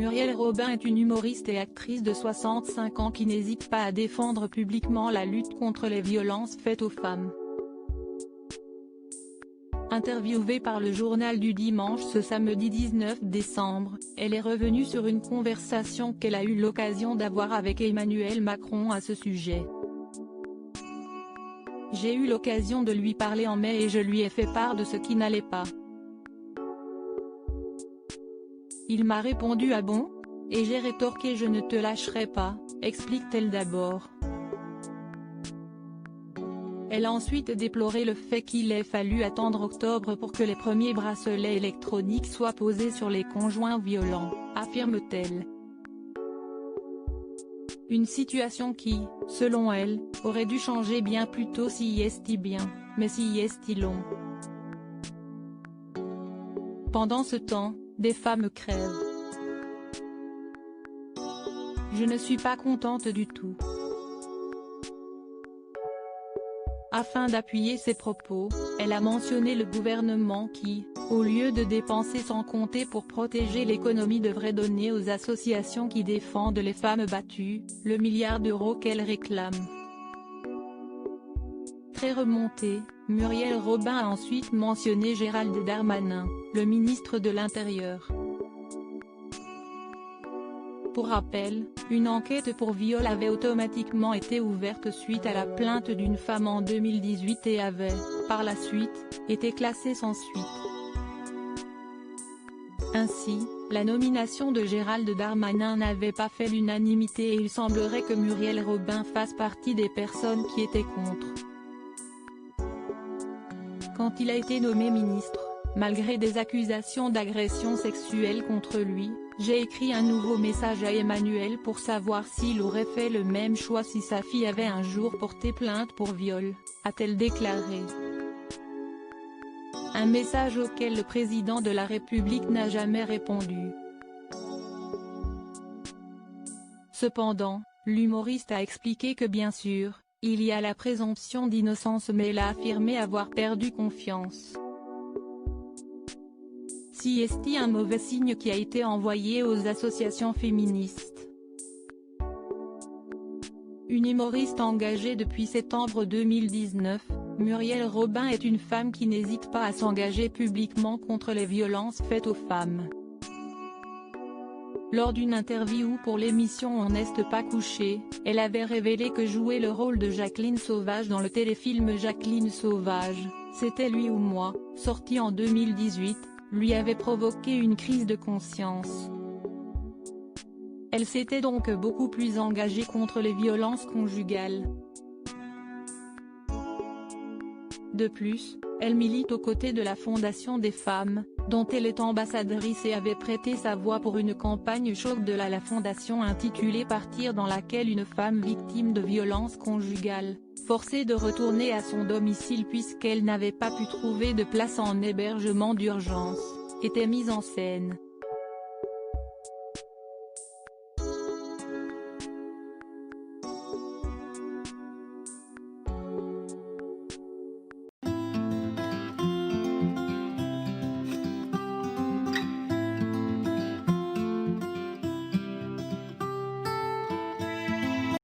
Muriel Robin est une humoriste et actrice de 65 ans qui n'hésite pas à défendre publiquement la lutte contre les violences faites aux femmes. Interviewée par le Journal du Dimanche ce samedi 19 décembre, elle est revenue sur une conversation qu'elle a eu l'occasion d'avoir avec Emmanuel Macron à ce sujet. « J'ai eu l'occasion de lui parler en mai et je lui ai fait part de ce qui n'allait pas. Il m'a répondu « Ah bon ?» et j'ai rétorqué « Je ne te lâcherai pas », explique-t-elle d'abord. Elle a ensuite déploré le fait qu'il ait fallu attendre octobre pour que les premiers bracelets électroniques soient posés sur les conjoints violents, affirme-t-elle. Une situation qui, selon elle, aurait dû changer bien plus tôt si est bien, mais si est long. Pendant ce temps, des femmes crèvent. Je ne suis pas contente du tout. Afin d'appuyer ses propos, elle a mentionné le gouvernement qui, au lieu de dépenser sans compter pour protéger l'économie devrait donner aux associations qui défendent les femmes battues, le milliard d'euros qu'elle réclame. Très remontée, Muriel Robin a ensuite mentionné Gérald Darmanin, le ministre de l'Intérieur. Pour rappel, une enquête pour viol avait automatiquement été ouverte suite à la plainte d'une femme en 2018 et avait, par la suite, été classée sans suite. Ainsi, la nomination de Gérald Darmanin n'avait pas fait l'unanimité et il semblerait que Muriel Robin fasse partie des personnes qui étaient contre. Quand il a été nommé ministre, malgré des accusations d'agression sexuelle contre lui, j'ai écrit un nouveau message à Emmanuel pour savoir s'il aurait fait le même choix si sa fille avait un jour porté plainte pour viol, a-t-elle déclaré. Un message auquel le président de la République n'a jamais répondu. Cependant, l'humoriste a expliqué que bien sûr, il y a la présomption d'innocence mais elle a affirmé avoir perdu confiance. Si est un mauvais signe qui a été envoyé aux associations féministes. Une humoriste engagée depuis septembre 2019, Muriel Robin est une femme qui n'hésite pas à s'engager publiquement contre les violences faites aux femmes. Lors d'une interview pour l'émission On n'est pas couché, elle avait révélé que jouer le rôle de Jacqueline Sauvage dans le téléfilm Jacqueline Sauvage, c'était lui ou moi, sorti en 2018, lui avait provoqué une crise de conscience. Elle s'était donc beaucoup plus engagée contre les violences conjugales. De plus, elle milite aux côtés de la Fondation des femmes, dont elle est ambassadrice et avait prêté sa voix pour une campagne choc de la fondation intitulée Partir dans laquelle une femme victime de violences conjugales, forcée de retourner à son domicile puisqu'elle n'avait pas pu trouver de place en hébergement d'urgence, était mise en scène.